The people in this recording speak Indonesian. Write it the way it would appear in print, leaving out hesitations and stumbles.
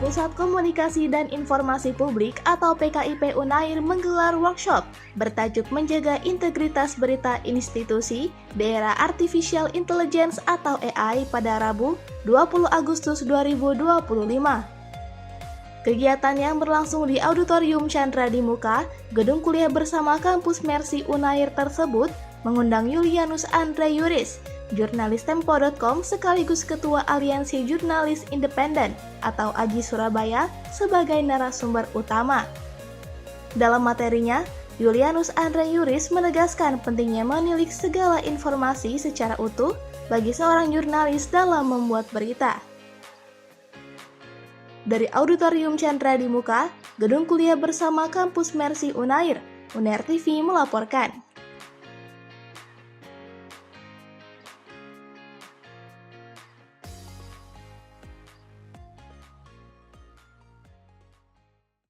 Pusat Komunikasi dan Informasi Publik atau PKIP Unair menggelar workshop bertajuk Menjaga Integritas Berita Institusi di Era Artificial Intelligence atau AI pada Rabu 20 Agustus 2025. Kegiatan yang berlangsung di Auditorium Chandra di Muka, gedung kuliah bersama kampus Mercy Unair tersebut mengundang Julianus Andre Yuris, jurnalis Tempo.com sekaligus Ketua Aliansi Jurnalis Independen atau AJI Surabaya sebagai narasumber utama. Dalam materinya, Julianus Andre Yuris menegaskan pentingnya menilik segala informasi secara utuh bagi seorang jurnalis dalam membuat berita. Dari Auditorium Chandra di Muka, gedung kuliah bersama kampus Mercy Unair, Unair TV melaporkan.